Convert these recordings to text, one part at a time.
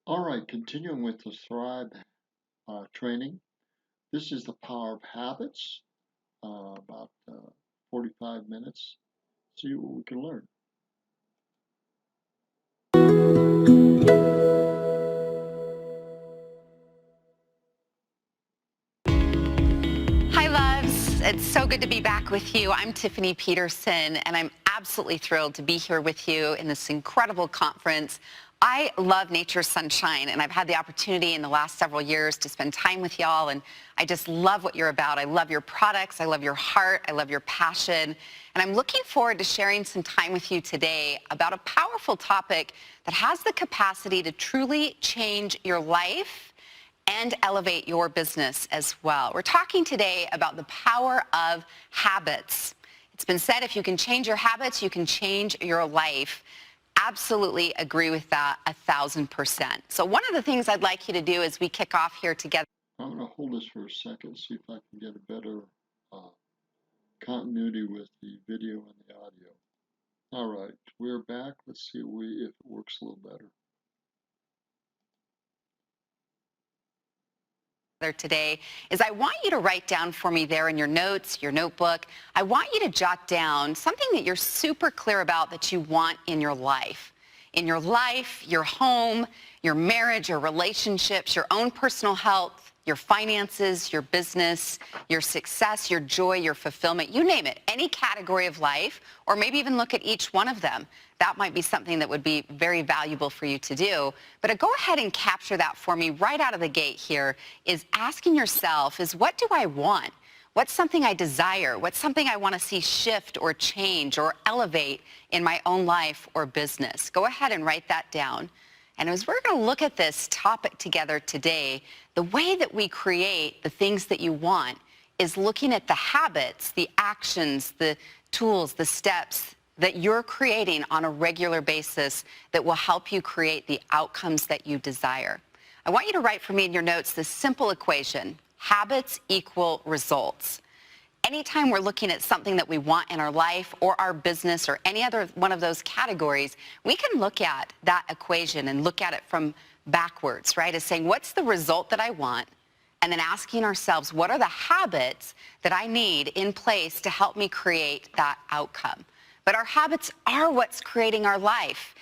All right, continuing with the Thrive training. This is the power of habits, about 45 minutes. See what we can learn. Hi, loves. It's so good to be back with you. I'm Tiffany Peterson, and I'm absolutely thrilled to be here with you in this incredible conference. I love Nature's Sunshine, and I've had the opportunity in the last several years to spend time with y'all, and I just love what you're about. I love your products. I love your heart. I love your passion. And I'm looking forward to sharing some time with you today about a powerful topic that has the capacity to truly change your life and elevate your business as well. We're talking today about the power of habits. It's been said if you can change your habits, you can change your life. Absolutely agree with that 1,000%. So one of the things I'd like you to do as we kick off here together. I'm going to hold this for a second, see if I can get a better continuity with the video and the audio. All right, we're back. Let's see if it works a little better. Today is I want you to write down for me there in your notes, your notebook. I want you to jot down something that you're super clear about that you want in your life. In your life, your home, your marriage, your relationships, your own personal health, your finances, your business, your success, your joy, your fulfillment, you name it, any category of life, or maybe even look at each one of them. That might be something that would be very valuable for you to do. But to go ahead and capture that for me right out of the gate here is asking yourself is what do I want? What's something I desire? What's something I want to see shift or change or elevate in my own life or business? Go ahead and write that down. And as we're going to look at this topic together today, the way that we create the things that you want is looking at the habits, the actions, the tools, the steps that you're creating on a regular basis that will help you create the outcomes that you desire. I want you to write for me in your notes this simple equation: habits equal results. Anytime we're looking at something that we want in our life or our business or any other one of those categories, we can look at that equation and look at it from backwards, right? As saying, what's the result that I want? And then asking ourselves, what are the habits that I need in place to help me create that outcome? But our habits are what's creating our life.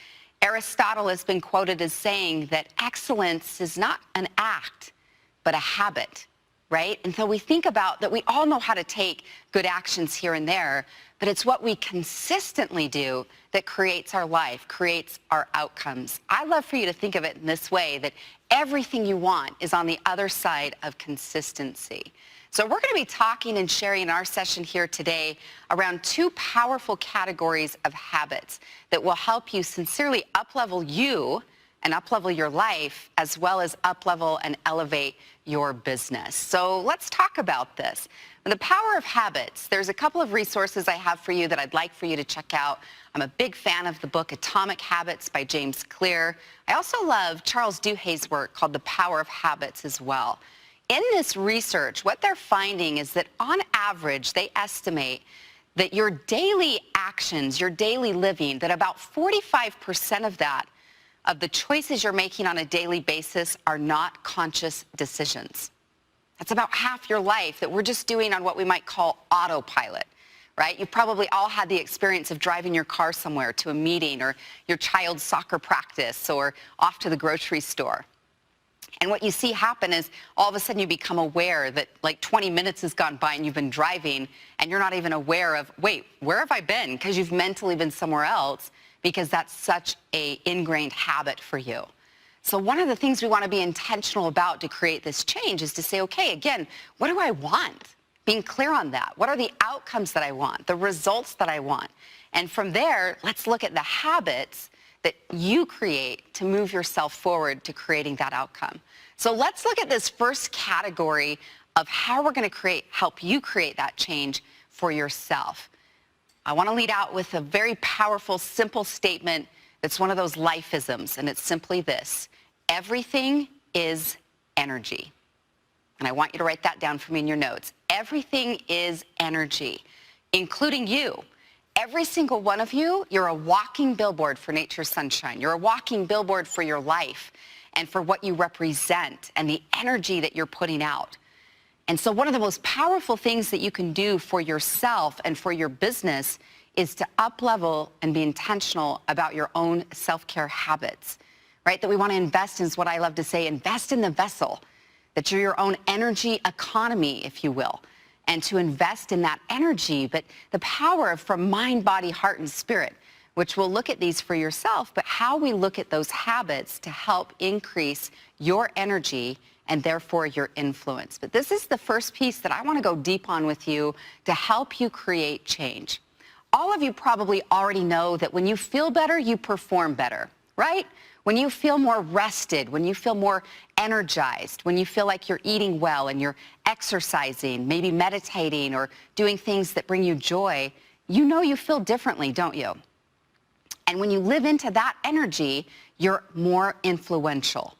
Aristotle has been quoted as saying that excellence is not an act, but a habit. Right? And so we think about that we all know how to take good actions here and there, but it's what we consistently do that creates our life, creates our outcomes. I love for you to think of it in this way, that everything you want is on the other side of consistency. So we're going to be talking and sharing in our session here today around two powerful categories of habits that will help you sincerely up-level you and up-level your life, as well as up-level and elevate your business. So let's talk about this. The power of habits. There's a couple of resources I have for you that I'd like for you to check out. I'm a big fan of the book Atomic Habits by James Clear. I also love Charles Duhigh's work called The Power of Habits as well. In this research, what they're finding is that on average, they estimate that your daily actions, your daily living, that about 45% of that of the choices you're making on a daily basis are not conscious decisions. That's about half your life that we're just doing on what we might call autopilot, right? You've probably all had the experience of driving your car somewhere to a meeting or your child's soccer practice or off to the grocery store. And what you see happen is all of a sudden you become aware that like 20 minutes has gone by and you've been driving and you're not even aware of, wait, where have I been? Because you've mentally been somewhere else, because that's such a ingrained habit for you. So one of the things we want to be intentional about to create this change is to say, okay, again, what do I want? Being clear on that. What are the outcomes that I want, the results that I want? And from there, let's look at the habits that you create to move yourself forward to creating that outcome. So let's look at this first category of how we're going to help you create that change for yourself. I want to lead out with a very powerful, simple statement that's one of those life-isms, and it's simply this: everything is energy. And I want you to write that down for me in your notes. Everything is energy, including you. Every single one of you, you're a walking billboard for Nature's Sunshine. You're a walking billboard for your life. and for what you represent and the energy that you're putting out. And so one of the most powerful things that you can do for yourself and for your business is to up-level and be intentional about your own self-care habits, right? That we want to invest in is what I love to say, invest in the vessel, that you're your own energy economy, if you will, and to invest in that energy, but the power of from mind, body, heart, and spirit, which we'll look at these for yourself, but how we look at those habits to help increase your energy and therefore your influence. But this is the first piece that I want to go deep on with you to help you create change. All of you probably already know that when you feel better, you perform better, right? When you feel more rested, when you feel more energized, when you feel like you're eating well and you're exercising, maybe meditating or doing things that bring you joy, you know you feel differently, don't you? And when you live into that energy, you're more influential,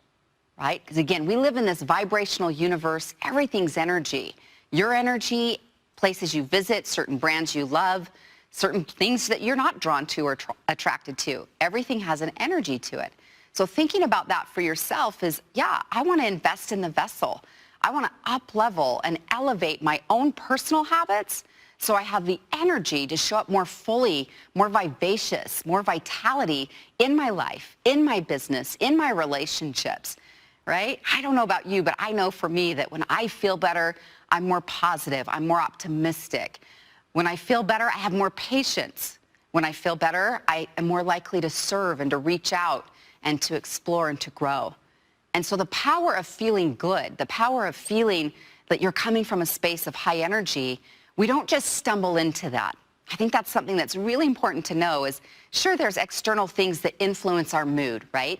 right? Because again, we live in this vibrational universe. Everything's energy. Your energy, places you visit, certain brands you love, certain things that you're not drawn to or attracted to. Everything has an energy to it. So thinking about that for yourself is, yeah, I want to invest in the vessel. I want to up-level and elevate my own personal habits so I have the energy to show up more fully, more vivacious, more vitality in my life, in my business, in my relationships, right? I don't know about you, but I know for me that when I feel better, I'm more positive, I'm more optimistic. When I feel better, I have more patience. When I feel better, I am more likely to serve and to reach out and to explore and to grow. And so the power of feeling good, the power of feeling that you're coming from a space of high energy, we don't just stumble into that. I think that's something that's really important to know is, sure, there's external things that influence our mood, right?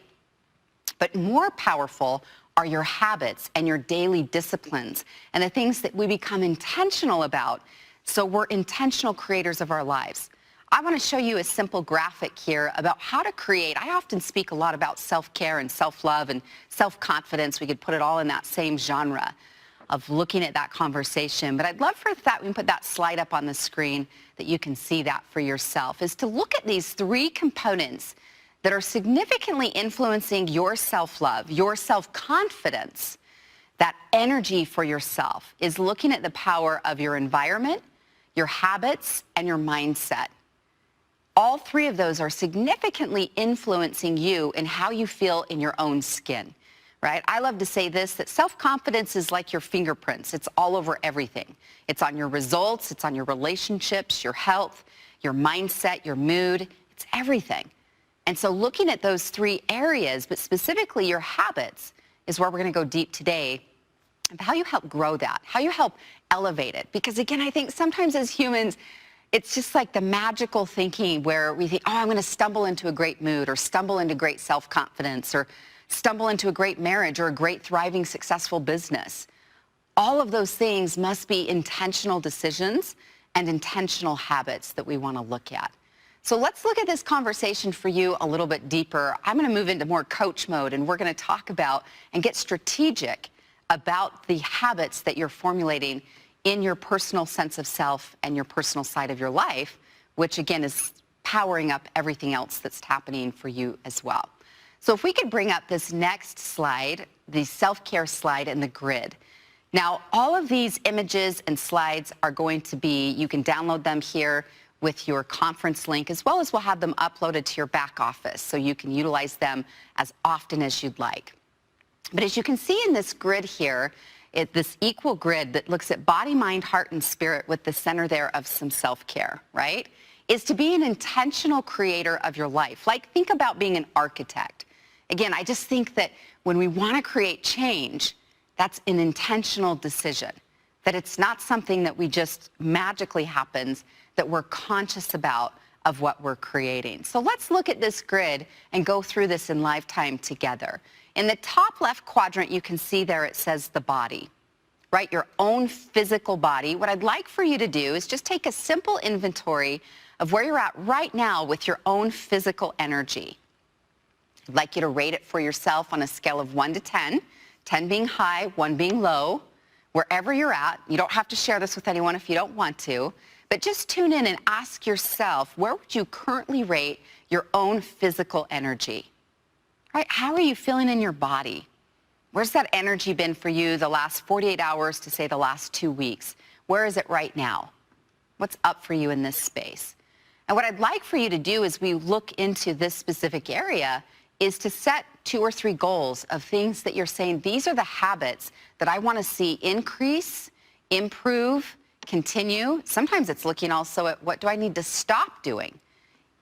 But more powerful are your habits and your daily disciplines and the things that we become intentional about. So we're intentional creators of our lives. I want to show you a simple graphic here about how to create. I often speak a lot about self-care and self-love and self-confidence. We could put it all in that same genre of looking at that conversation. But I'd love for that, we can put that slide up on the screen that you can see that for yourself, is to look at these three components that are significantly influencing your self-love, your self-confidence. That energy for yourself is looking at the power of your environment, your habits, and your mindset. All three of those are significantly influencing you and how you feel in your own skin, right? I love to say this, that self-confidence is like your fingerprints. It's all over everything. It's on your results. It's on your relationships, your health, your mindset, your mood. It's everything. And so looking at those three areas, but specifically your habits, is where we're going to go deep today, of how you help grow that, how you help elevate it. Because again, I think sometimes as humans, it's just like the magical thinking where we think, oh, I'm going to stumble into a great mood or stumble into great self-confidence or stumble into a great marriage or a great, thriving, successful business. All of those things must be intentional decisions and intentional habits that we want to look at. So let's look at this conversation for you a little bit deeper. I'm going to move into more coach mode, and we're going to talk about and get strategic about the habits that you're formulating in your personal sense of self and your personal side of your life, which again is powering up everything else that's happening for you as well. So if we could bring up this next slide, the self-care slide and the grid. Now, all of these images and slides are going to be, you can download them here with your conference link, as well as we'll have them uploaded to your back office so you can utilize them as often as you'd like. But as you can see in this grid here, this equal grid that looks at body, mind, heart, and spirit with the center there of some self-care, right, is to be an intentional creator of your life. Like, think about being an architect. Again, I just think that when we want to create change, that's an intentional decision, that it's not something that we just magically happens, that we're conscious about of what we're creating. So let's look at this grid and go through this in lifetime together. In the top left quadrant, you can see there it says the body, right? Your own physical body. What I'd like for you to do is just take a simple inventory of where you're at right now with your own physical energy. I'd like you to rate it for yourself on a scale of 1 to 10, 10 being high, 1 being low, wherever you're at. You don't have to share this with anyone if you don't want to, but just tune in and ask yourself, where would you currently rate your own physical energy? right? How are you feeling in your body? Where's that energy been for you the last 48 hours to say the last 2 weeks? Where is it right now? What's up for you in this space? And what I'd like for you to do as we look into this specific area is to set 2 or 3 goals of things that you're saying, these are the habits that I want to see increase, improve, continue. Sometimes it's looking also at what do I need to stop doing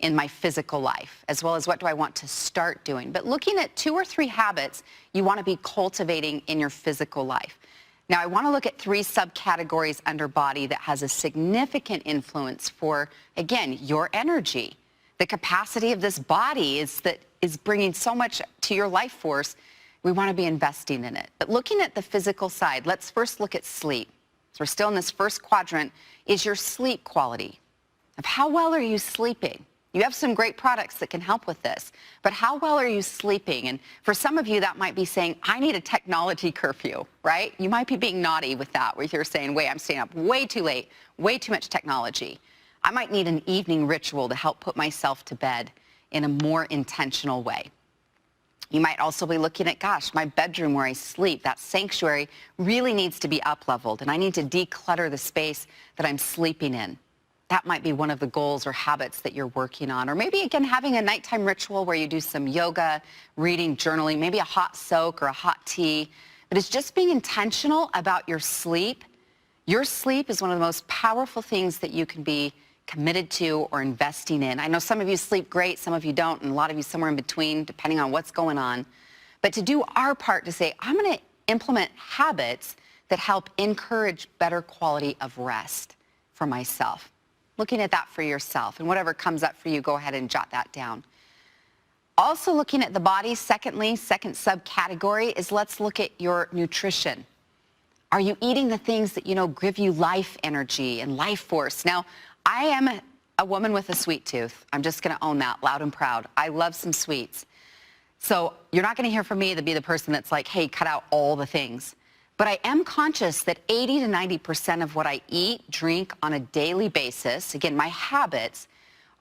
in my physical life, as well as what do I want to start doing. But looking at 2 or 3 habits you want to be cultivating in your physical life. Now, I want to look at 3 subcategories under body that has a significant influence for, again, your energy. The capacity of this body is bringing so much to your life force. We want to be investing in it. But looking at the physical side, let's first look at sleep. So we're still in this first quadrant, is your sleep quality. Of how well are you sleeping? You have some great products that can help with this, but how well are you sleeping? And for some of you, that might be saying, I need a technology curfew, right? You might be being naughty with that, where you're saying, wait, I'm staying up way too late, way too much technology. I might need an evening ritual to help put myself to bed in a more intentional way. You might also be looking at, gosh, my bedroom where I sleep, that sanctuary really needs to be up-leveled, and I need to declutter the space that I'm sleeping in. That might be one of the goals or habits that you're working on. Or maybe, again, having a nighttime ritual where you do some yoga, reading, journaling, maybe a hot soak or a hot tea. But it's just being intentional about your sleep. Your sleep is one of the most powerful things that you can be committed to or investing in. I know some of you sleep great, some of you don't, and a lot of you somewhere in between, depending on what's going on. But to do our part to say, I'm going to implement habits that help encourage better quality of rest for myself. Looking at that for yourself, and whatever comes up for you, go ahead and jot that down. Also looking at the body, second subcategory is let's look at your nutrition. Are you eating the things that you know give you life energy and life force? Now, I am a woman with a sweet tooth. I'm just going to own that loud and proud. I love some sweets. So you're not going to hear from me to be the person that's like, hey, cut out all the things. But I am conscious that 80 to 90% of what I eat, drink on a daily basis, again, my habits,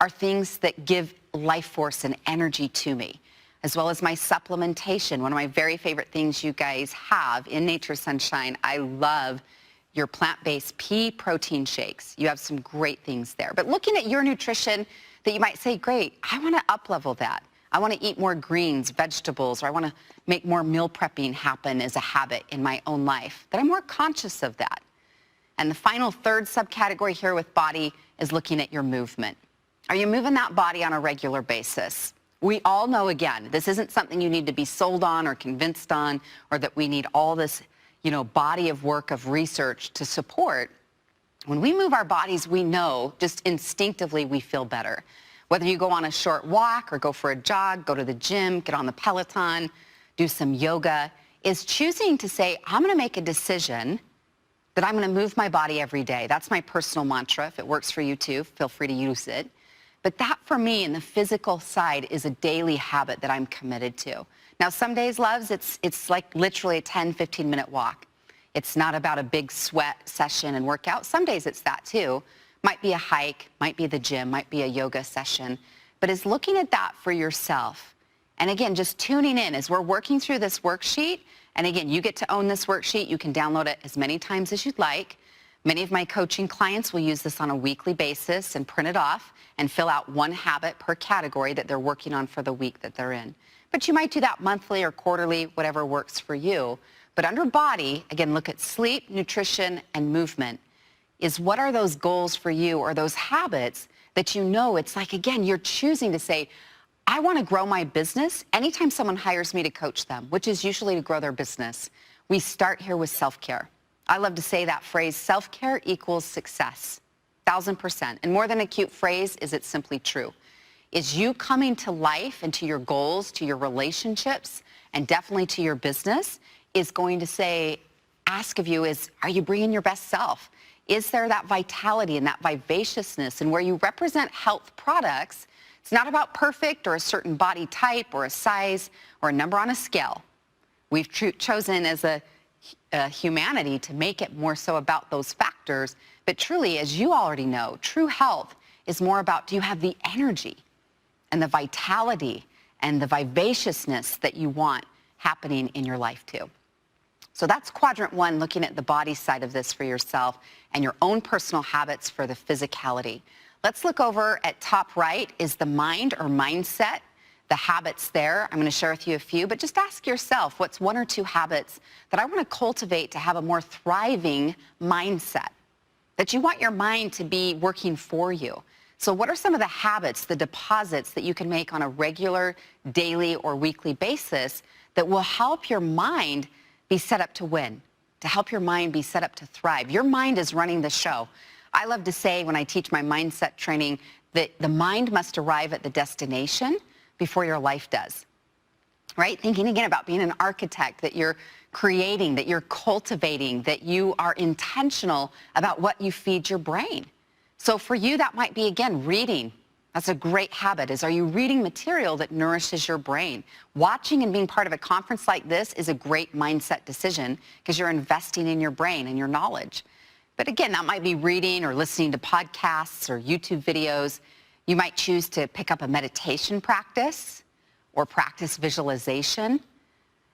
are things that give life force and energy to me, as well as my supplementation. One of my very favorite things you guys have in Nature Sunshine, I love your plant-based pea protein shakes. You have some great things there. But looking at your nutrition that you might say, great, I want to up-level that. I want to eat more greens, vegetables, or I want to make more meal prepping happen as a habit in my own life, that I'm more conscious of that. And the final third subcategory here with body is looking at your movement. Are you moving that body on a regular basis? We all know, again, this isn't something you need to be sold on or convinced on, or that we need all this, body of work of research to support. When we move our bodies, we know just instinctively we feel better. Whether you go on a short walk or go for a jog, go to the gym, get on the Peloton, do some yoga, is choosing to say, I'm going to make a decision that I'm going to move my body every day. That's my personal mantra. If it works for you too, feel free to use it. But that for me in the physical side is a daily habit that I'm committed to. Now, some days, loves, it's like literally a 10, 15-minute walk. It's not about a big sweat session and workout. Some days it's that too. Might be a hike, might be the gym, might be a yoga session. But it's looking at that for yourself. And again, just tuning in as we're working through this worksheet. And again, you get to own this worksheet. You can download it as many times as you'd like. Many of my coaching clients will use this on a weekly basis and print it off and fill out one habit per category that they're working on for the week that they're in. But you might do that monthly or quarterly, whatever works for you. But under body, again, look at sleep, nutrition, and movement. Is what are those goals for you or those habits that it's like, again, you're choosing to say, I want to grow my business. Anytime someone hires me to coach them, which is usually to grow their business, we start here with self-care. I love to say that phrase, self-care equals success, 1,000%. And more than a cute phrase, is it simply true? Is you coming to life and to your goals, to your relationships, and definitely to your business, is going to ask of you is, are you bringing your best self? Is there that vitality and that vivaciousness? And where you represent health products, it's not about perfect or a certain body type or a size or a number on a scale. We've chosen as a humanity to make it more so about those factors. But truly, as you already know, true health is more about, do you have the energy and the vitality and the vivaciousness that you want happening in your life too. So that's quadrant one, looking at the body side of this for yourself and your own personal habits for the physicality. Let's look over at top right is the mind or mindset, the habits there. I'm going to share with you a few, but just ask yourself, what's one or two habits that I want to cultivate to have a more thriving mindset, that you want your mind to be working for you? So what are some of the habits, the deposits that you can make on a regular, daily, or weekly basis that will help your mind be set up to win, to help your mind be set up to thrive? Your mind is running the show. I love to say when I teach my mindset training that the mind must arrive at the destination before your life does, right? Thinking again about being an architect, that you're creating, that you're cultivating, that you are intentional about what you feed your brain. So for you, that might be, again, reading. That's a great habit. Are you reading material that nourishes your brain? Watching and being part of a conference like this is a great mindset decision because you're investing in your brain and your knowledge. But again, that might be reading or listening to podcasts or YouTube videos. You might choose to pick up a meditation practice or practice visualization.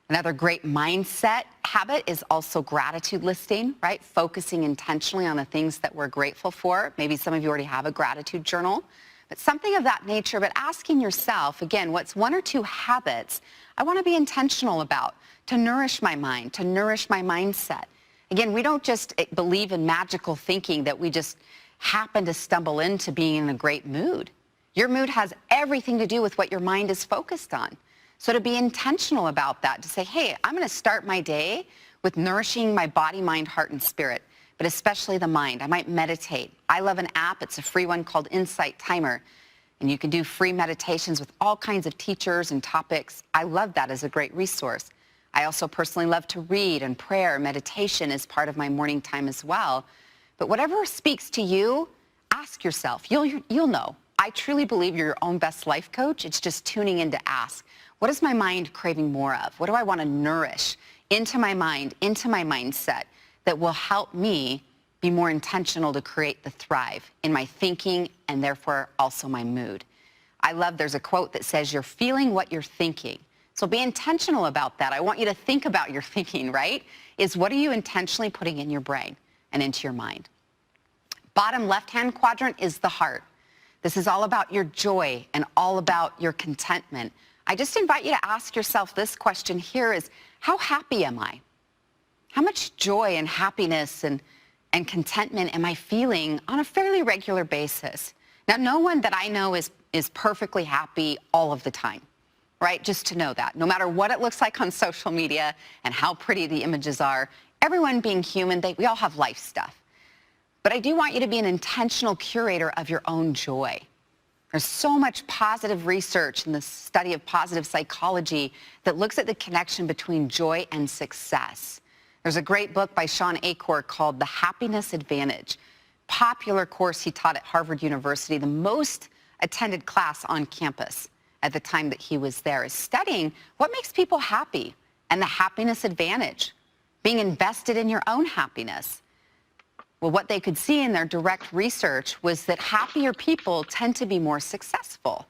Another great mindset habit is also gratitude listing, right? Focusing intentionally on the things that we're grateful for. Maybe some of you already have a gratitude journal. But something of that nature, but asking yourself, again, what's one or two habits I want to be intentional about to nourish my mind, to nourish my mindset? Again, we don't just believe in magical thinking that we just happen to stumble into being in a great mood. Your mood has everything to do with what your mind is focused on. So to be intentional about that, to say, hey, I'm going to start my day with nourishing my body, mind, heart, and spirit, but especially the mind. I might meditate. I love an app. It's a free one called Insight Timer. And you can do free meditations with all kinds of teachers and topics. I love that as a great resource. I also personally love to read, and prayer, meditation is part of my morning time as well. But whatever speaks to you, ask yourself. You'll know. I truly believe you're your own best life coach. It's just tuning in to ask, what is my mind craving more of? What do I want to nourish into my mind, into my mindset that will help me be more intentional to create the thrive in my thinking and therefore also my mood? I love, there's a quote that says, you're feeling what you're thinking. So be intentional about that. I want you to think about your thinking, right? Is what are you intentionally putting in your brain and into your mind? Bottom left-hand quadrant is the heart. This is all about your joy and all about your contentment. I just invite you to ask yourself this question here is, how happy am I? How much joy and happiness and contentment am I feeling on a fairly regular basis? Now, no one that I know is perfectly happy all of the time, right? Just to know that. No matter what it looks like on social media and how pretty the images are, everyone being human, we all have life stuff. But I do want you to be an intentional curator of your own joy. There's so much positive research in the study of positive psychology that looks at the connection between joy and success. There's a great book by Sean Achor called The Happiness Advantage. Popular course he taught at Harvard University, the most attended class on campus at the time that he was there, is studying what makes people happy and the happiness advantage, being invested in your own happiness. Well, what they could see in their direct research was that happier people tend to be more successful.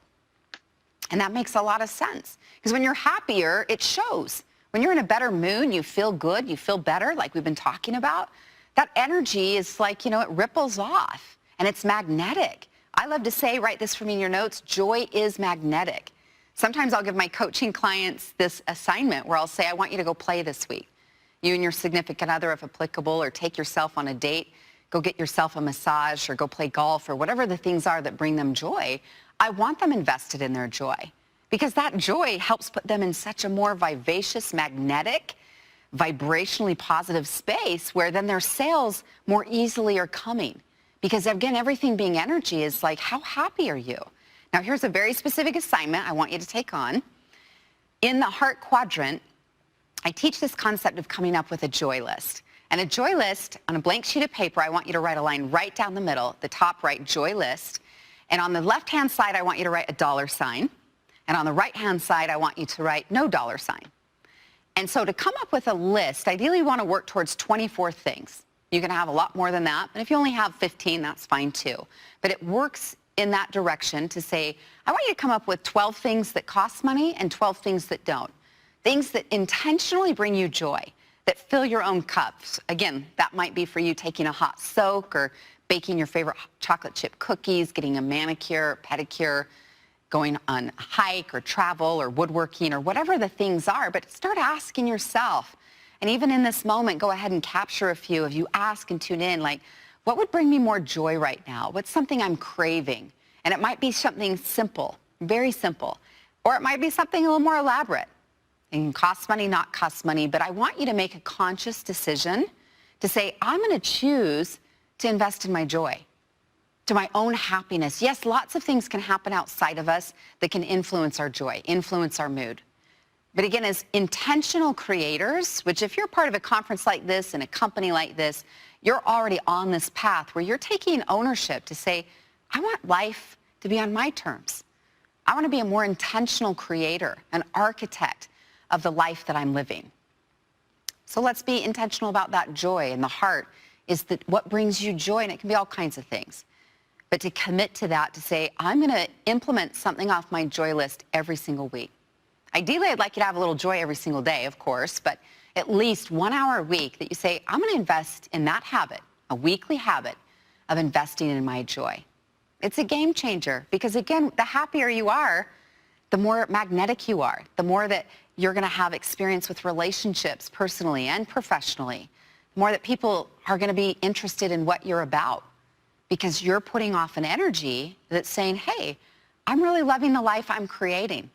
And that makes a lot of sense. Because when you're happier, it shows. When you're in a better mood, you feel good, you feel better, like we've been talking about, that energy is like, it ripples off and it's magnetic. I love to say, write this for me in your notes, joy is magnetic. Sometimes I'll give my coaching clients this assignment where I'll say, I want you to go play this week. You and your significant other, if applicable, or take yourself on a date, go get yourself a massage or go play golf or whatever the things are that bring them joy. I want them invested in their joy because that joy helps put them in such a more vivacious, magnetic, vibrationally positive space where then their sales more easily are coming. Because again, everything being energy is like, how happy are you? Now, here's a very specific assignment I want you to take on. In the heart quadrant, I teach this concept of coming up with a joy list. And a joy list, on a blank sheet of paper, I want you to write a line right down the middle, the top right, joy list. And on the left-hand side, I want you to write a $sign. And on the right-hand side, I want you to write no $sign. And so to come up with a list, ideally you want to work towards 24 things. You can have a lot more than that, but if you only have 15, that's fine too. But it works in that direction to say, I want you to come up with 12 things that cost money and 12 things that don't. Things that intentionally bring you joy, that fill your own cups. Again, that might be for you taking a hot soak or baking your favorite chocolate chip cookies, getting a manicure, pedicure, going on a hike or travel or woodworking or whatever the things are. But start asking yourself, and even in this moment, go ahead and capture a few. If you ask and tune in, like, what would bring me more joy right now? What's something I'm craving? And it might be something simple, very simple, or it might be something a little more elaborate. It can cost money, not cost money, but I want you to make a conscious decision to say, I'm going to choose to invest in my joy, to my own happiness. Yes, lots of things can happen outside of us that can influence our joy, influence our mood. But again, as intentional creators, which if you're part of a conference like this and a company like this, you're already on this path where you're taking ownership to say, I want life to be on my terms. I want to be a more intentional creator, an architect of the life that I'm living. So let's be intentional about that joy. And the heart is that what brings you joy, and it can be all kinds of things. But to commit to that, to say, I'm going to implement something off my joy list every single week. Ideally, I'd like you to have a little joy every single day, of course, but at least 1 hour a week that you say, I'm going to invest in that habit, a weekly habit of investing in my joy. It's a game changer because, again, the happier you are, the more magnetic you are, the more that you're going to have experience with relationships personally and professionally, the more that people are going to be interested in what you're about because you're putting off an energy that's saying, hey, I'm really loving the life I'm creating.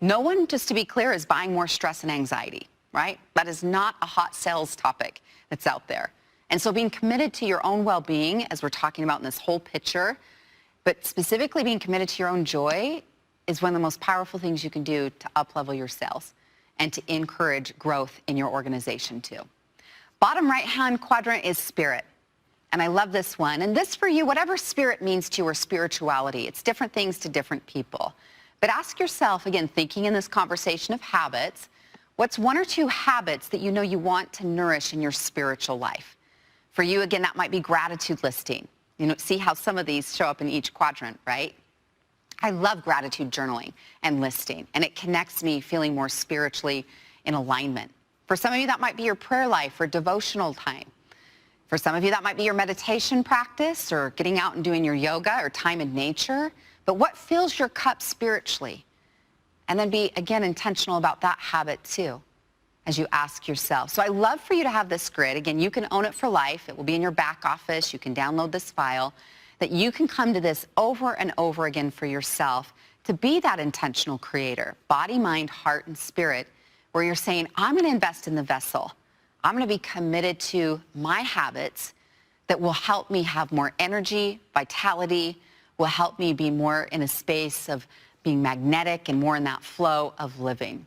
No one, just to be clear, is buying more stress and anxiety, right? That is not a hot sales topic that's out there. And so being committed to your own well-being, as we're talking about in this whole picture, but specifically being committed to your own joy is one of the most powerful things you can do to up-level your sales and to encourage growth in your organization too. Bottom right-hand quadrant is spirit. And I love this one. And this for you, whatever spirit means to you or spirituality, it's different things to different people. But ask yourself, again, thinking in this conversation of habits, what's 1 or 2 habits that you know you want to nourish in your spiritual life? For you, again, that might be gratitude listing. You know, see how some of these show up in each quadrant, right? I love gratitude journaling and listing, and it connects me feeling more spiritually in alignment. For some of you, that might be your prayer life or devotional time. For some of you, that might be your meditation practice or getting out and doing your yoga or time in nature. But what fills your cup spiritually? And then be, again, intentional about that habit too, as you ask yourself. So I love for you to have this grid. Again, you can own it for life. It will be in your back office. You can download this file, that you can come to this over and over again for yourself to be that intentional creator, body, mind, heart, and spirit, where you're saying, I'm going to invest in the vessel. I'm going to be committed to my habits that will help me have more energy, vitality, will help me be more in a space of being magnetic and more in that flow of living.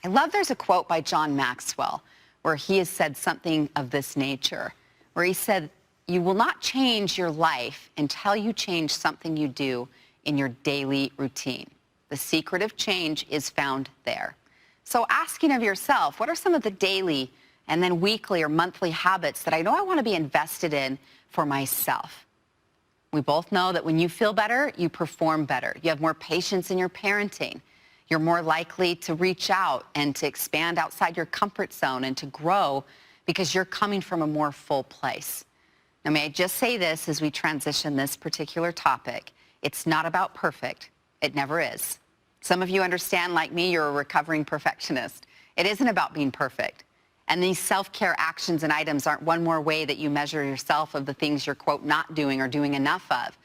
I love there's a quote by John Maxwell where he has said something of this nature, where he said, you will not change your life until you change something you do in your daily routine. The secret of change is found there. So asking of yourself, what are some of the daily and then weekly or monthly habits that I know I want to be invested in for myself? We both know that when you feel better, you perform better. You have more patience in your parenting. You're more likely to reach out and to expand outside your comfort zone and to grow because you're coming from a more full place. Now, may I just say this as we transition this particular topic? It's not about perfect. It never is. Some of you understand, like me, you're a recovering perfectionist. It isn't about being perfect. And these self-care actions and items aren't one more way that you measure yourself of the things you're, quote, not doing or doing enough of.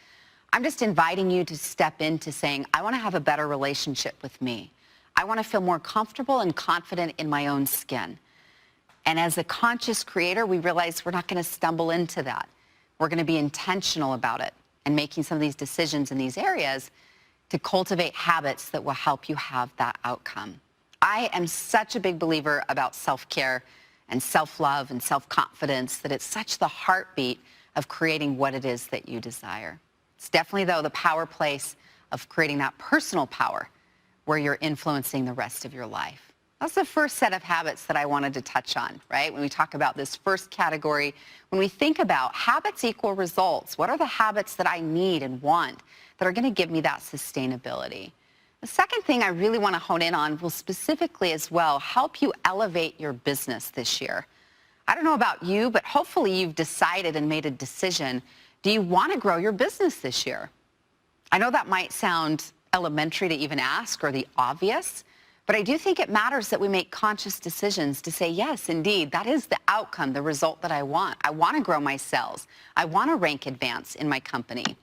I'm just inviting you to step into saying, I want to have a better relationship with me. I want to feel more comfortable and confident in my own skin. And as a conscious creator, we realize we're not going to stumble into that. We're going to be intentional about it and making some of these decisions in these areas to cultivate habits that will help you have that outcome. I am such a big believer about self-care and self-love and self-confidence that it's such the heartbeat of creating what it is that you desire. It's definitely, though, the power place of creating that personal power where you're influencing the rest of your life. That's the first set of habits that I wanted to touch on, right? When we talk about this first category, when we think about habits equal results, what are the habits that I need and want that are going to give me that sustainability? The second thing I really want to hone in on will specifically as well help you elevate your business this year. I don't know about you, but hopefully you've decided and made a decision. Do you want to grow your business this year? I know that might sound elementary to even ask or the obvious, but I do think it matters that we make conscious decisions to say, yes, indeed, that is the outcome, the result that I want. I want to grow my sales. I want to rank advance in my company.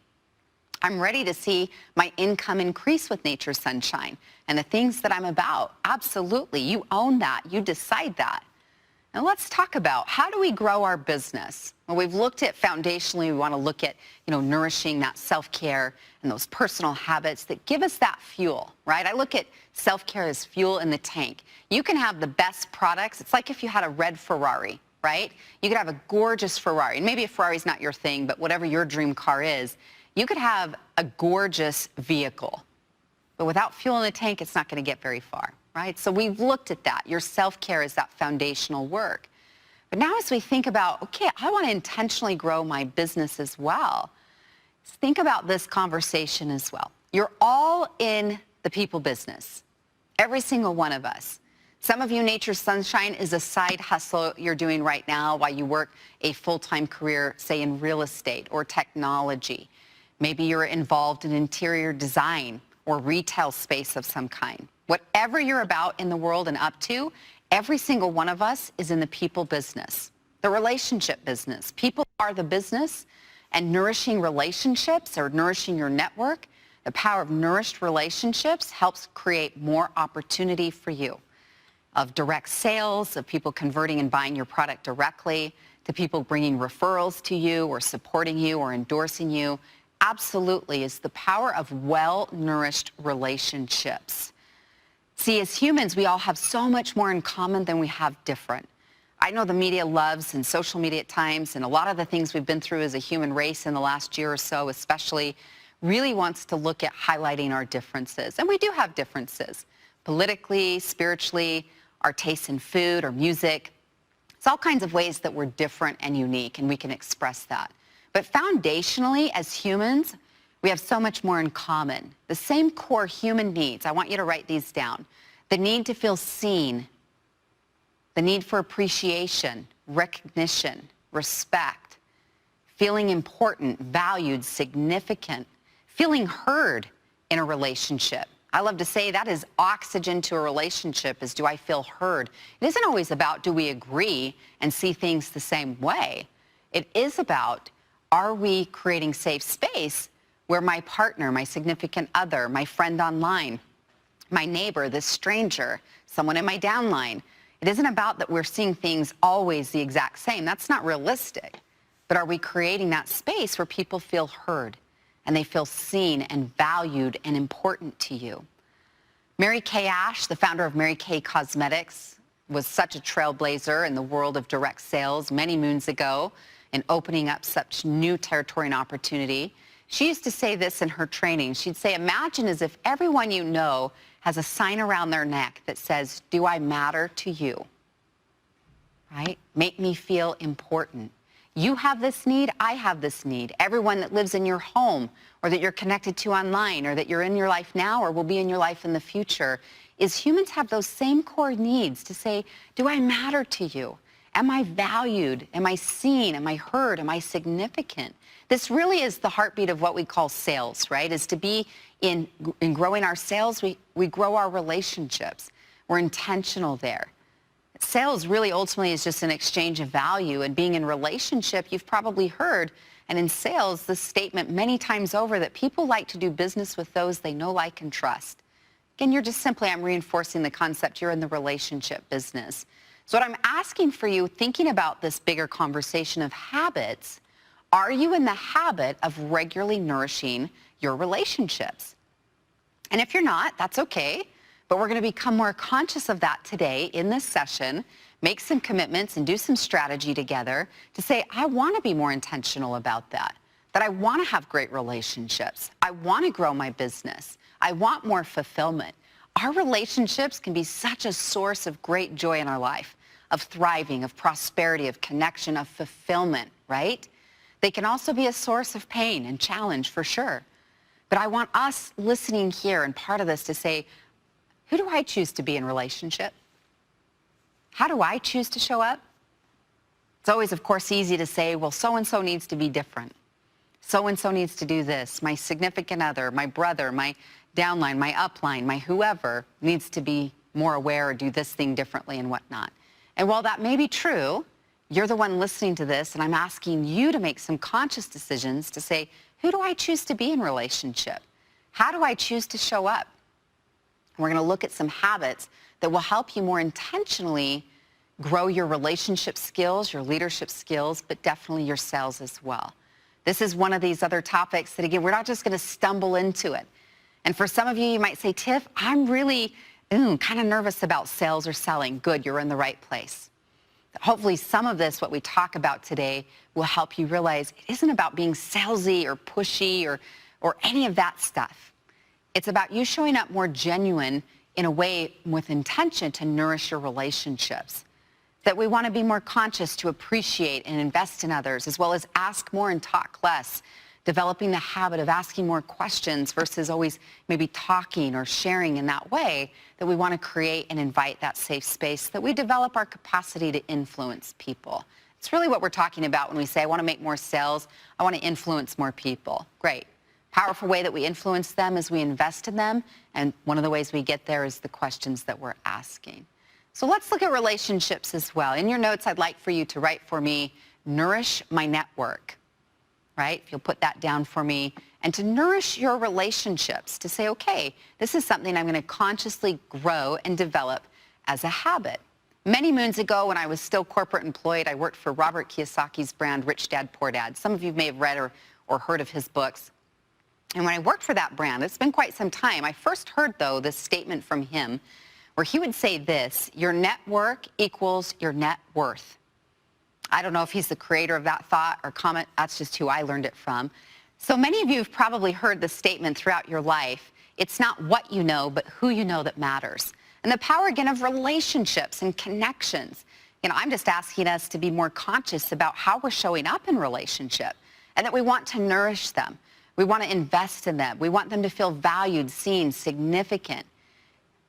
I'm ready to see my income increase with Nature's Sunshine and the things that I'm about. Absolutely. You own that. You decide that. Now let's talk about how do we grow our business? Well, we've looked at foundationally, we want to look at, nourishing, that self-care and those personal habits that give us that fuel, right? I look at self-care as fuel in the tank. You can have the best products. It's like if you had a red Ferrari, right? You could have a gorgeous Ferrari. And maybe a Ferrari's not your thing, but whatever your dream car is, you could have a gorgeous vehicle. But without fuel in the tank, it's not going to get very far, right? So we've looked at that. Your self-care is that foundational work. But now as we think about, okay, I want to intentionally grow my business as well, think about this conversation as well. You're all in the people business, every single one of us. Some of you, Nature's Sunshine is a side hustle you're doing right now while you work a full-time career, say in real estate or technology. Maybe you're involved in interior design or retail space of some kind. Whatever you're about in the world and up to, every single one of us is in the people business, the relationship business. People are the business, and nourishing relationships or nourishing your network, the power of nourished relationships helps create more opportunity for you of direct sales, of people converting and buying your product directly, to people bringing referrals to you or supporting you or endorsing you. Absolutely is the power of well-nourished relationships. See, as humans, we all have so much more in common than we have different. I know the media loves, and social media at times, and a lot of the things we've been through as a human race in the last year or so especially, really wants to look at highlighting our differences. And we do have differences, politically, spiritually, our tastes in food or music. It's all kinds of ways that we're different and unique, and we can express that. But foundationally, as humans, we have so much more in common. The same core human needs. I want you to write these down. The need to feel seen, the need for appreciation, recognition, respect, feeling important, valued, significant, feeling heard in a relationship. I love to say that is oxygen to a relationship is, do I feel heard? It isn't always about, do we agree and see things the same way? It is about, are we creating safe space where my partner, my significant other, my friend online, my neighbor, this stranger, someone in my downline, it isn't about that we're seeing things always the exact same. That's not realistic. But are we creating that space where people feel heard and they feel seen and valued and important to you? Mary Kay Ash, the founder of Mary Kay Cosmetics, was such a trailblazer in the world of direct sales many moons ago and opening up such new territory and opportunity. She used to say this in her training. She'd say, imagine as if everyone you know has a sign around their neck that says, do I matter to you? Right? Make me feel important. You have this need, I have this need. Everyone that lives in your home or that you're connected to online or that you're in your life now or will be in your life in the future is humans have those same core needs to say, do I matter to you? Am I valued? Am I seen? Am I heard? Am I significant? This really is the heartbeat of what we call sales, right? Is to be in growing our sales, we grow our relationships. We're intentional there. Sales really ultimately is just an exchange of value, and being in relationship, you've probably heard, and in sales, the statement many times over that people like to do business with those they know, like, and trust. Again, you're just simply, I'm reinforcing the concept, you're in the relationship business. So what I'm asking for you, thinking about this bigger conversation of habits, are you in the habit of regularly nourishing your relationships? And if you're not, that's okay. But we're going to become more conscious of that today in this session, make some commitments and do some strategy together to say, I want to be more intentional about that I want to have great relationships. I want to grow my business. I want more fulfillment. our relationships can be such a source of great joy in our life, of thriving, of prosperity, of connection, of fulfillment, right? They can also be a source of pain and challenge for sure. But I want us listening here and part of this to say, who do I choose to be in relationship? How do I choose to show up? It's always, of course, easy to say, well, so-and-so needs to be different. So-and-so needs to do this. My significant other, my brother, my downline, my upline, my whoever needs to be more aware or do this thing differently and whatnot. And while that may be true, you're the one listening to this, and I'm asking you to make some conscious decisions to say, who do I choose to be in relationship? How do I choose to show up? We're going to look at some habits that will help you more intentionally grow your relationship skills, your leadership skills, but definitely your sales as well. This is one of these other topics that, again, we're not just going to stumble into it. And for some of you, you might say, Tiff, I'm really kind of nervous about sales or selling. Good, you're in the right place. Hopefully some of this, what we talk about today, will help you realize it isn't about being salesy or pushy or any of that stuff. It's about you showing up more genuine in a way with intention to nourish your relationships. That we want to be more conscious to appreciate and invest in others, as well as ask more and talk less, developing the habit of asking more questions versus always maybe talking or sharing in that way, that we want to create and invite that safe space, that we develop our capacity to influence people. It's really what we're talking about when we say, I want to make more sales, I want to influence more people. Great. Powerful way that we influence them is we invest in them, and one of the ways we get there is the questions that we're asking. So let's look at relationships as well. In your notes, I'd like for you to write for me, nourish my network, right? If you'll put that down for me. And to nourish your relationships, to say, okay, this is something I'm going to consciously grow and develop as a habit. Many moons ago, when I was still corporate employed, I worked for Robert Kiyosaki's brand, Rich Dad, Poor Dad. Some of you may have read or heard of his books. And when I worked for that brand, it's been quite some time, I first heard, though, this statement from him, where he would say this, your network equals your net worth. I don't know if he's the creator of that thought or comment. That's just who I learned it from. So many of you have probably heard this statement throughout your life. It's not what you know, but who you know that matters. And the power, again, of relationships and connections. You know, I'm just asking us to be more conscious about how we're showing up in relationship and that we want to nourish them. We want to invest in them. We want them to feel valued, seen, significant,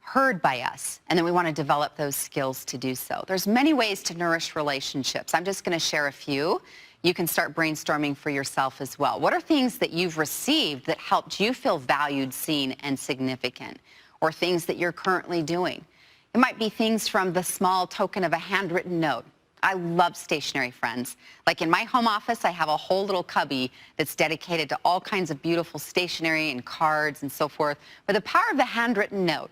heard by us, and then we want to develop those skills to do so. There's many ways to nourish relationships. I'm just going to share a few. You can start brainstorming for yourself as well. What are things that you've received that helped you feel valued, seen, and significant, or things that you're currently doing? It might be things from the small token of a handwritten note. I love stationery, friends. Like in my home office, I have a whole little cubby that's dedicated to all kinds of beautiful stationery and cards and so forth. But the power of the handwritten note.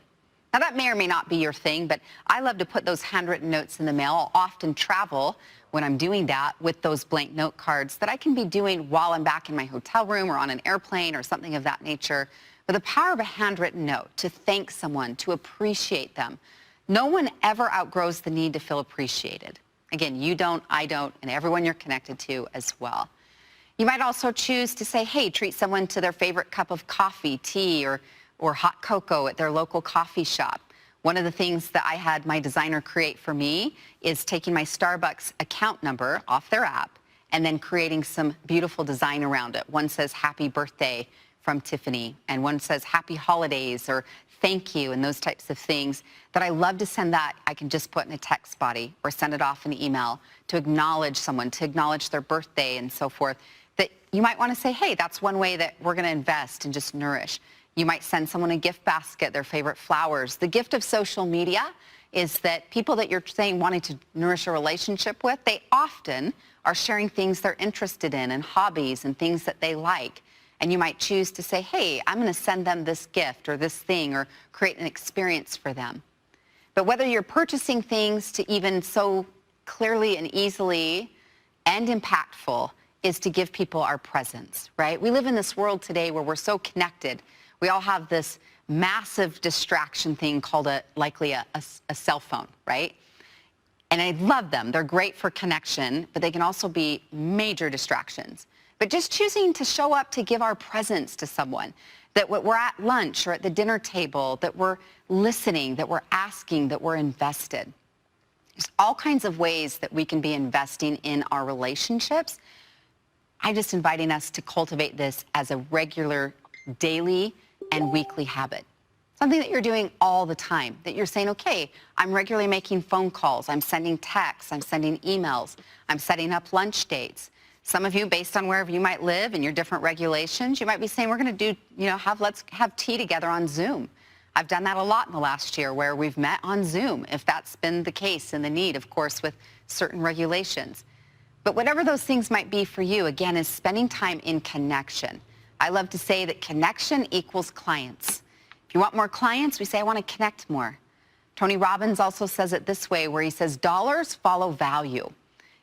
Now, that may or may not be your thing, but I love to put those handwritten notes in the mail. I'll often travel when I'm doing that with those blank note cards that I can be doing while I'm back in my hotel room or on an airplane or something of that nature. But the power of a handwritten note, to thank someone, to appreciate them. No one ever outgrows the need to feel appreciated. Again, you don't, I don't, and everyone you're connected to as well. You might also choose to say, hey, treat someone to their favorite cup of coffee, tea, or hot cocoa at their local coffee shop. One of the things that I had my designer create for me is taking my Starbucks account number off their app and then creating some beautiful design around it. One says happy birthday from Tiffany, and one says happy holidays or thank you and those types of things that I love to send that. I can just put in a text body or send it off in an email to acknowledge someone, to acknowledge their birthday and so forth. That you might want to say, hey, that's one way that we're going to invest and just nourish. You might send someone a gift basket, their favorite flowers. The gift of social media is that people that you're saying wanting to nourish a relationship with, they often are sharing things they're interested in and hobbies and things that they like. And you might choose to say, hey, I'm going to send them this gift or this thing or create an experience for them. But whether you're purchasing things to even so clearly and easily and impactful is to give people our presence, right? We live in this world today where we're so connected. We all have this massive distraction thing called likely a cell phone, right? And I love them. They're great for connection, but they can also be major distractions. but just choosing to show up to give our presence to someone, that we're at lunch or at the dinner table, that we're listening, that we're asking, that we're invested. There's all kinds of ways that we can be investing in our relationships. I'm just inviting us to cultivate this as a regular daily and weekly habit. Something that you're doing all the time, that you're saying, okay, I'm regularly making phone calls, I'm sending texts, I'm sending emails, I'm setting up lunch dates. Some of you, based on wherever you might live and your different regulations, you might be saying, we're going to do, let's have tea together on Zoom. I've done that a lot in the last year where we've met on Zoom, if that's been the case and the need, of course, with certain regulations. But whatever those things might be for you, again, is spending time in connection. I love to say that connection equals clients. If you want more clients, we say, I want to connect more. Tony Robbins also says it this way, where he says, dollars follow value.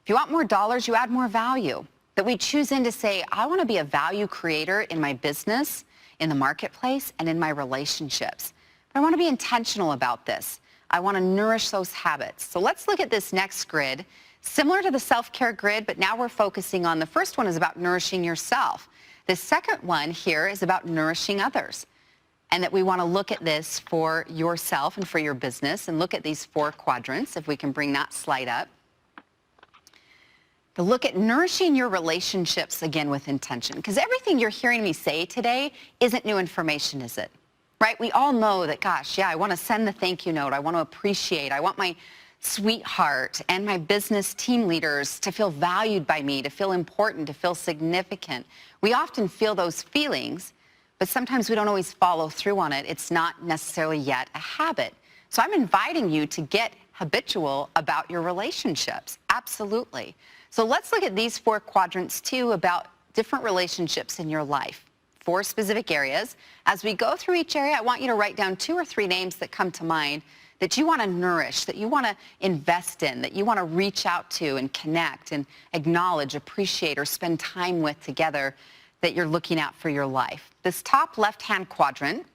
If you want more dollars, you add more value. That we choose in to say, I want to be a value creator in my business, in the marketplace, and in my relationships. But I want to be intentional about this. I want to nourish those habits. So let's look at this next grid, similar to the self-care grid, but now we're focusing on the first one is about nourishing yourself. The second one here is about nourishing others. And that we want to look at this for yourself and for your business and look at these 4 quadrants, if we can bring that slide up. To look at nourishing your relationships, again, with intention. Because everything you're hearing me say today isn't new information, is it? Right? We all know that, gosh, yeah, I want to send the thank you note. I want to appreciate. I want my sweetheart and my business team leaders to feel valued by me, to feel important, to feel significant. We often feel those feelings, but sometimes we don't always follow through on it. It's not necessarily yet a habit. So I'm inviting you to get habitual about your relationships. Absolutely. So let's look at these 4 quadrants too, about different relationships in your life. 4 specific areas. As we go through each area, I want you to write down 2 or 3 names that come to mind that you want to nourish, that you want to invest in, that you want to reach out to and connect and acknowledge, appreciate, or spend time with together, that you're looking at for your life. This top left-hand quadrant,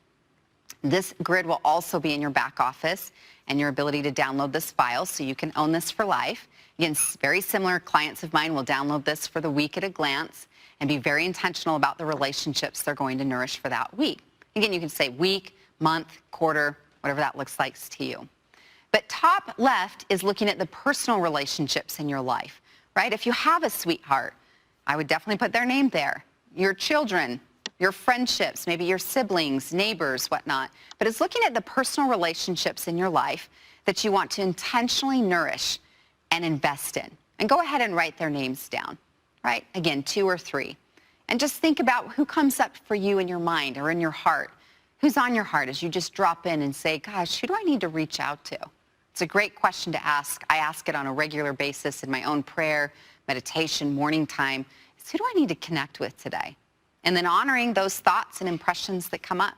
this grid will also be in your back office and your ability to download this file so you can own this for life. Again, very similar clients of mine will download this for the week at a glance and be very intentional about the relationships they're going to nourish for that week. Again, you can say week, month, quarter, whatever that looks like to you. But top left is looking at the personal relationships in your life, right? If you have a sweetheart, I would definitely put their name there. Your children, your friendships, maybe your siblings, neighbors, whatnot. But it's looking at the personal relationships in your life that you want to intentionally nourish and invest in. And go ahead and write their names down, right? Again, 2 or 3. And just think about who comes up for you in your mind or in your heart. Who's on your heart as you just drop in and say, gosh, who do I need to reach out to? It's a great question to ask. I ask it on a regular basis in my own prayer, meditation, morning time. It's who do I need to connect with today? And then honoring those thoughts and impressions that come up.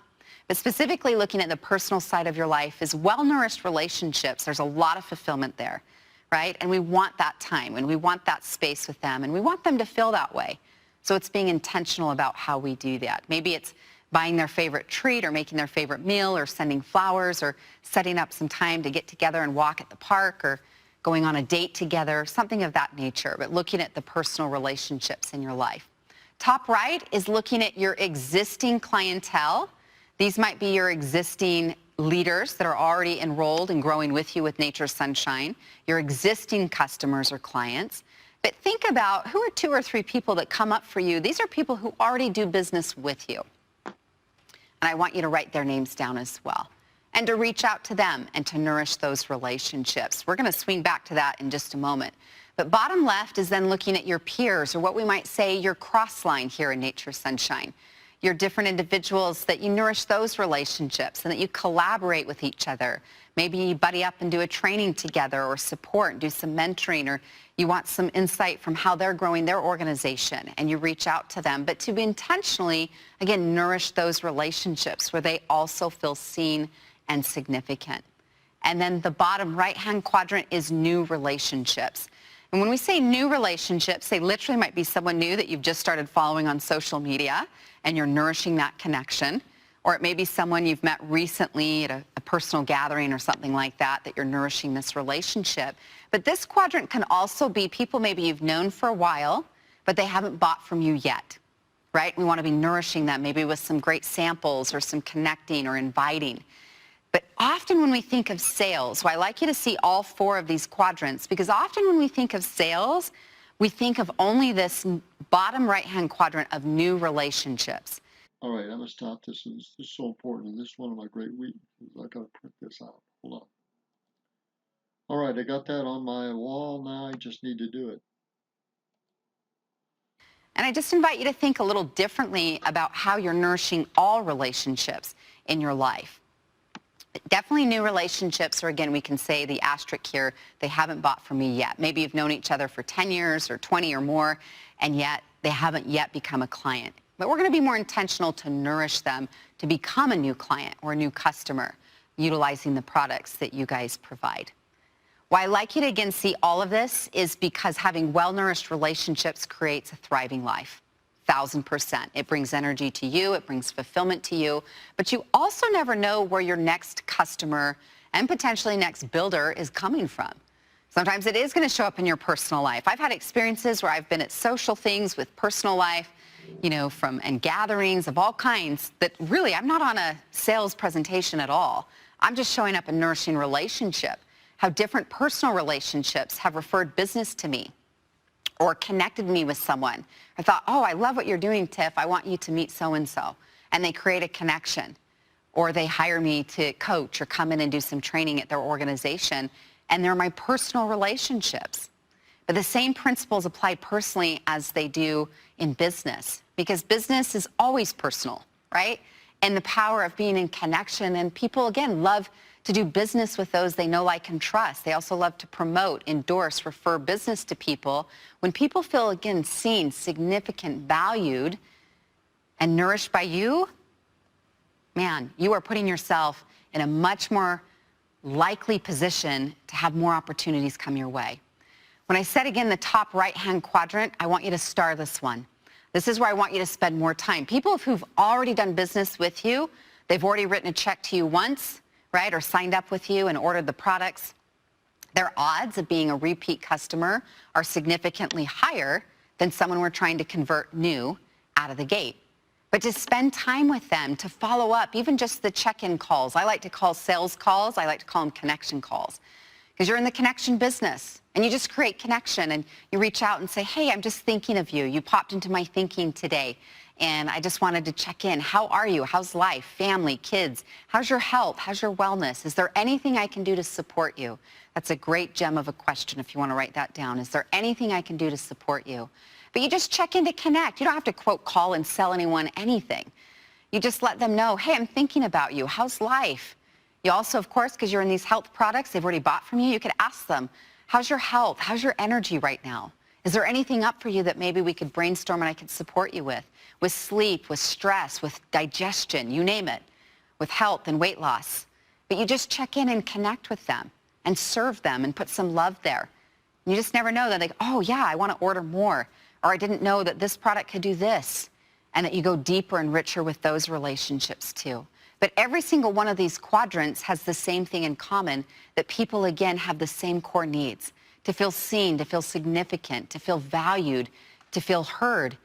But specifically looking at the personal side of your life is well-nourished relationships. There's a lot of fulfillment there, right? And we want that time and we want that space with them and we want them to feel that way. So it's being intentional about how we do that. Maybe it's buying their favorite treat or making their favorite meal or sending flowers or setting up some time to get together and walk at the park or going on a date together, something of that nature, but looking at the personal relationships in your life. Top right is looking at your existing clientele. These might be your existing leaders that are already enrolled and growing with you with Nature's Sunshine, your existing customers or clients. But think about who are 2 or 3 people that come up for you. These are people who already do business with you. And I want you to write their names down as well and to reach out to them and to nourish those relationships. We're going to swing back to that in just a moment. But bottom left is then looking at your peers, or what we might say your cross line here in Nature's Sunshine. Your different individuals, that you nourish those relationships and that you collaborate with each other. Maybe you buddy up and do a training together or support, do some mentoring, or you want some insight from how they're growing their organization and you reach out to them. But to be intentionally, again, nourish those relationships where they also feel seen and significant. And then the bottom right-hand quadrant is new relationships. And when we say new relationships, they literally might be someone new that you've just started following on social media and you're nourishing that connection. Or it may be someone you've met recently at a personal gathering or something like that, that you're nourishing this relationship. But this quadrant can also be people maybe you've known for a while, but they haven't bought from you yet, right? We want to be nourishing them, maybe with some great samples or some connecting or inviting. But often when we think of sales, so I like you to see all four of these quadrants, because often when we think of sales, we think of only this bottom right-hand quadrant of new relationships. All right, I'm going to stop this. This is so important. This is one of my great weeks. I got to print this out. Hold on. All right, I got that on my wall now. I just need to do it. And I just invite you to think a little differently about how you're nourishing all relationships in your life. Definitely new relationships, or again, we can say the asterisk here, they haven't bought from me yet. Maybe you've known each other for 10 years or 20 or more, and yet they haven't yet become a client. But we're going to be more intentional to nourish them to become a new client or a new customer, utilizing the products that you guys provide. Why I like you to again see all of this is because having well-nourished relationships creates a thriving life. 1,000%. It brings energy to you, it brings fulfillment to you, but you also never know where your next customer and potentially next builder is coming from. Sometimes it is going to show up in your personal life. I've had experiences where I've been at social things with personal life, and gatherings of all kinds that really I'm not on a sales presentation at all. I'm just showing up in nourishing relationship. How different personal relationships have referred business to me or connected me with someone. I thought, oh, I love what you're doing, Tiff. I want you to meet so-and-so. And they create a connection. Or they hire me to coach or come in and do some training at their organization. And they're my personal relationships. But the same principles apply personally as they do in business. Because business is always personal, right? And the power of being in connection. And people, again, love to do business with those they know, like, and trust. They also love to promote, endorse, refer business to people. When people feel, again, seen, significant, valued, and nourished by you, man, you are putting yourself in a much more likely position to have more opportunities come your way. When I said, again, the top right-hand quadrant, I want you to star this one. This is where I want you to spend more time. People who've already done business with you, they've already written a check to you once, right, or signed up with you and ordered the products, their odds of being a repeat customer are significantly higher than someone we're trying to convert new out of the gate. But to spend time with them, to follow up, even just the check-in calls. I like to call sales calls, I like to call them connection calls. Because you're in the connection business, and you just create connection, and you reach out and say, hey, I'm just thinking of you. You popped into my thinking today. And I just wanted to check in. How are you? How's life, family, kids? How's your health? How's your wellness? Is there anything I can do to support you? That's a great gem of a question if you want to write that down. Is there anything I can do to support you? But you just check in to connect. You don't have to, quote, call and sell anyone anything. You just let them know, hey, I'm thinking about you. How's life? You also, of course, because you're in these health products they've already bought from you, you could ask them, how's your health? How's your energy right now? Is there anything up for you that maybe we could brainstorm and I could support you with? With sleep, with stress, with digestion, you name it, with health and weight loss. But you just check in and connect with them and serve them and put some love there. You just never know that, like, oh yeah, I want to order more, or I didn't know that this product could do this, and that you go deeper and richer with those relationships too. But every single one of these quadrants has the same thing in common, that people, again, have the same core needs: to feel seen, to feel significant, to feel valued, to feel heard.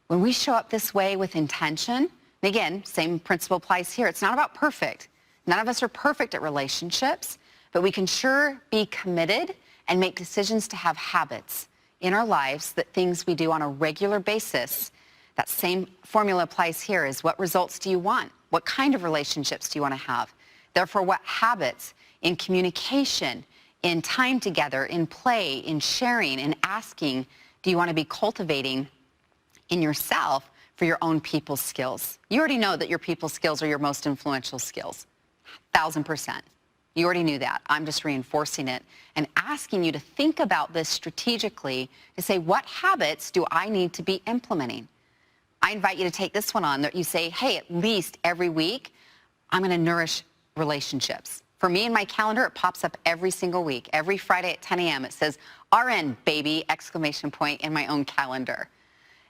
When we show up this way with intention, and again, same principle applies here. It's not about perfect. None of us are perfect at relationships, but we can sure be committed and make decisions to have habits in our lives, that things we do on a regular basis. That same formula applies here. Is what results do you want? What kind of relationships do you want to have? Therefore, what habits in communication, in time together, in play, in sharing, in asking, do you want to be cultivating in yourself for your own people skills? You already know that your people skills are your most influential skills. 1,000%. You already knew that. I'm just reinforcing it and asking you to think about this strategically, to say, what habits do I need to be implementing? I invite you to take this one on, that you say, hey, at least every week, I'm going to nourish relationships. For me in my calendar, it pops up every single week. Every Friday at 10 a.m. it says, RN, baby, exclamation point, in my own calendar.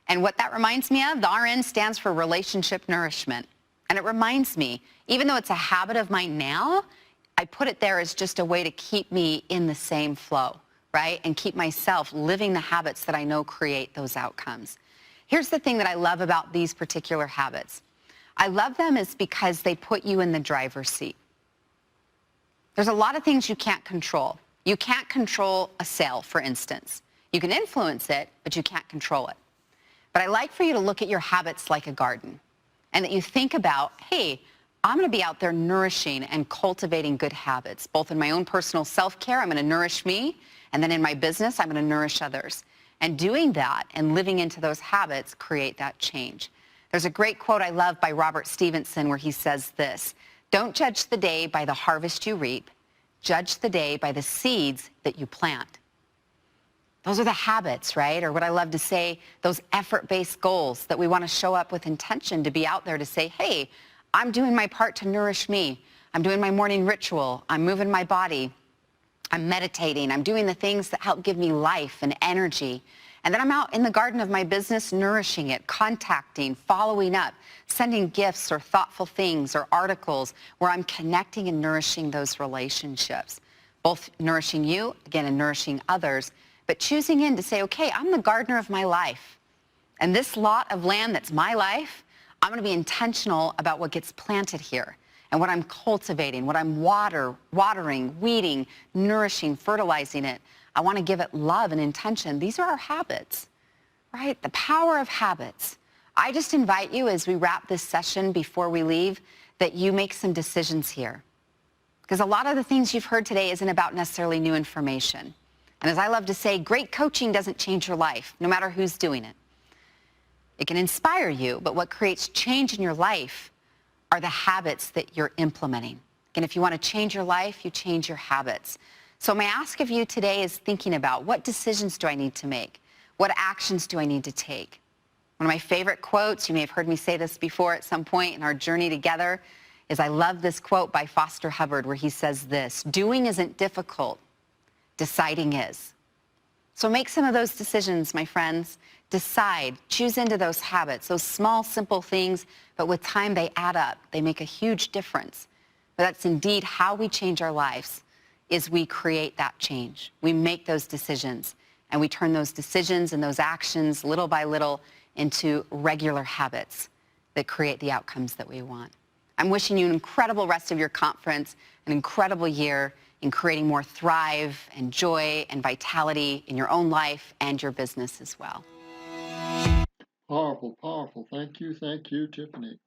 And what that reminds me of, the RN stands for relationship nourishment. And it reminds me, even though it's a habit of mine now, I put it there as just a way to keep me in the same flow, right? And keep myself living the habits that I know create those outcomes. Here's the thing that I love about these particular habits. I love them is because they put you in the driver's seat. There's a lot of things you can't control. You can't control a sale, for instance. You can influence it, but you can't control it. But I like for you to look at your habits like a garden, and that you think about, hey, I'm going to be out there nourishing and cultivating good habits, both in my own personal self-care, I'm going to nourish me, and then in my business, I'm going to nourish others. And doing that and living into those habits create that change. There's a great quote I love by Robert Stevenson where he says this: "Don't judge the day by the harvest you reap. Judge the day by the seeds that you plant." Those are the habits, right? Or what I love to say, those effort-based goals that we want to show up with intention to be out there to say, hey, I'm doing my part to nourish me. I'm doing my morning ritual. I'm moving my body. I'm meditating. I'm doing the things that help give me life and energy. And then I'm out in the garden of my business nourishing it, contacting, following up, sending gifts or thoughtful things or articles where I'm connecting and nourishing those relationships, both nourishing you, again, and nourishing others, but choosing in to say, okay, I'm the gardener of my life. And this lot of land that's my life, I'm going to be intentional about what gets planted here and what I'm cultivating, what I'm watering, weeding, nourishing, fertilizing it. I want to give it love and intention. These are our habits, right? The power of habits. I just invite you as we wrap this session before we leave that you make some decisions here. Because a lot of the things you've heard today isn't about necessarily new information. And as I love to say, great coaching doesn't change your life, no matter who's doing it. It can inspire you, but what creates change in your life are the habits that you're implementing. And if you want to change your life, you change your habits. So my ask of you today is thinking about, what decisions do I need to make? What actions do I need to take? One of my favorite quotes, you may have heard me say this before at some point in our journey together, is I love this quote by Foster Hubbard where he says this: "Doing isn't difficult, deciding is." So make some of those decisions, my friends. Decide, choose into those habits, those small, simple things, but with time they add up. They make a huge difference. But that's indeed how we change our lives, is we create that change. We make those decisions, and we turn those decisions and those actions little by little into regular habits that create the outcomes that we want. I'm wishing you an incredible rest of your conference, an incredible year in creating more thrive and joy and vitality in your own life and your business as well. Powerful, powerful. Thank you, Tiffany.